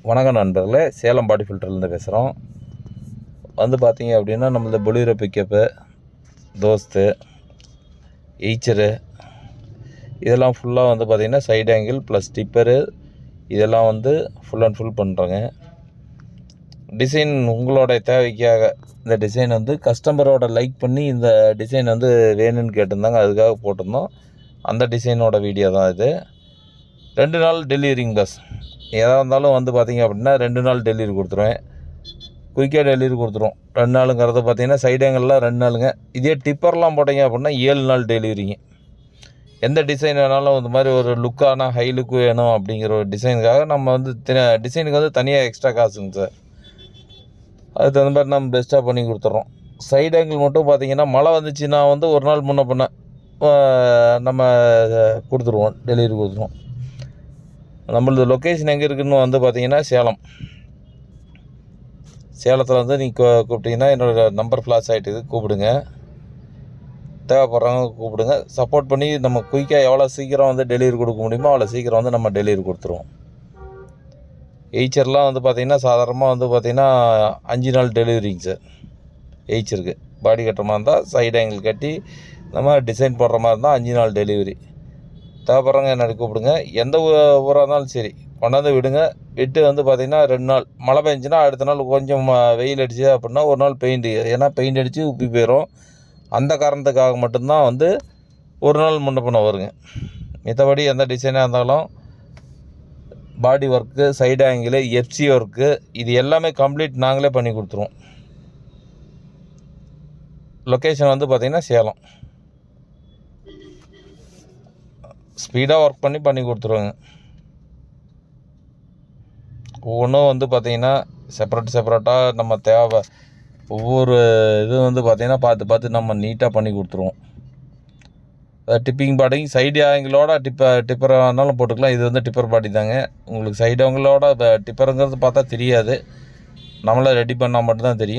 வணக்கம் நண்பர்களே, சேலம் பாடி ஃபில்டர்லேருந்து பேசுகிறோம். வந்து பார்த்தீங்க அப்படின்னா நம்மளது பொலிரோ பிக்கப்பு, தோஸ்து, எய்ச்சரு இதெல்லாம் ஃபுல்லாக வந்து பார்த்திங்கன்னா சைடு ஆங்கிள் ப்ளஸ் டிப்பரு இதெல்லாம் வந்து ஃபுல் அண்ட் ஃபுல் பண்ணுறோங்க. டிசைன் உங்களோட தேவைக்காக இந்த டிசைன் வந்து கஸ்டமரோட லைக் பண்ணி இந்த டிசைன் வந்து வேணும்னு கேட்டிருந்தாங்க, அதுக்காக போட்டிருந்தோம். அந்த டிசைனோட வீடியோ தான் இது. 2 நாள் டெலிவரிங் பஸ் எதாக இருந்தாலும் வந்து பார்த்திங்க அப்படின்னா 2 நாள் டெலிவரி கொடுத்துருவேன். குயிக்காக டெலிவரி கொடுத்துருவோம். 2 நாளுங்கிறது பார்த்திங்கன்னா சைடு ஆங்கிள்லாம் 2 நாளுங்க. இதே டிப்பர்லாம் போட்டிங்க அப்படின்னா 7 நாள் டெலிவரிங்க. எந்த டிசைன் வேணாலும் இந்த மாதிரி ஒரு லுக்கான ஹை லுக் வேணும் அப்படிங்கிற ஒரு டிசைனுக்காக நம்ம வந்து டிசைனுக்கு வந்து தனியாக எக்ஸ்ட்ரா காசுங்க சார். அதுக்கு தகுந்த மாதிரி நம்ம பெஸ்ட்டாக பண்ணி கொடுத்துட்றோம். சைடு ஆங்கிள் மட்டும் பார்த்திங்கன்னா மழை வந்துச்சுன்னா வந்து ஒரு நாள் முன்ன பின்ன நம்ம கொடுத்துருவோம், டெலிவரி கொடுத்துருவோம். நம்மளது லொக்கேஷன் எங்கே இருக்குதுன்னு வந்து பார்த்திங்கன்னா சேலத்தில் வந்து நீங்கள் கூப்பிட்டிங்கன்னா என்னோடய நம்பர் ஃப்ளாஷ் ஆகிட்டுது, கூப்பிடுங்க. தேவைப்படுறவங்க கூப்பிடுங்க. சப்போர்ட் பண்ணி நம்ம குயிக்காக எவ்வளோ சீக்கிரம் வந்து டெலிவரி கொடுக்க முடியுமோ அவ்வளோ சீக்கிரம் வந்து நம்ம டெலிவரி கொடுத்துருவோம். எய்ச்சர்லாம் வந்து பார்த்திங்கன்னா சாதாரணமாக வந்து பார்த்திங்கன்னா 5 நாள் டெலிவரிங்க சார். எய்ச்சருக்கு பாடி கட்டுற மாதிரி இருந்தால் சைடு ஆங்கிள் கட்டி நம்ம டிசைன் போடுற மாதிரி இருந்தால் 5 நாள் டெலிவரி. தேவைப்படுறவங்க என்னோட கூப்பிடுங்க. எந்த ஊராக இருந்தாலும் சரி கொண்டாந்து விடுங்க. விட்டு வந்து பார்த்திங்கன்னா 2 நாள் மழை பெஞ்சுன்னா அடுத்த நாள் கொஞ்சம் வெயில் அடிச்சு அப்படின்னா ஒரு நாள் பெயிண்ட், ஏன்னா பெயிண்ட் அடித்து உப்பி போயிடும். அந்த காரணத்துக்காக மட்டும்தான் வந்து ஒரு நாள் முன்ன பின்ன வருங்க. மற்றபடி எந்த டிசைனாக இருந்தாலும் body work, side angle, FC work இது எல்லாமே கம்ப்ளீட் நாங்களே பண்ணி கொடுத்துருவோம். லொக்கேஷன் வந்து பார்த்திங்கன்னா சேலம். ஸ்பீடாக ஒர்க் பண்ணி கொடுத்துருவோங்க. ஒவ்வொன்றும் வந்து பார்த்திங்கன்னா செப்பரேட்டாக நம்ம தேவை ஒவ்வொரு இது வந்து பார்த்திங்கன்னா பார்த்து நம்ம நீட்டாக பண்ணி கொடுத்துருவோம். டிப்பிங் பாடி சைடு ஆங்கிளோட டிப்பராக இருந்தாலும் போட்டுக்கலாம். இது வந்து டிப்பர் பாடி தாங்க. உங்களுக்கு சைடு ஆங்கிளோட டிப்பருங்கிறது பார்த்தா தெரியாது, நம்மளை ரெடி பண்ணால் மட்டும்தான் தெரியும்.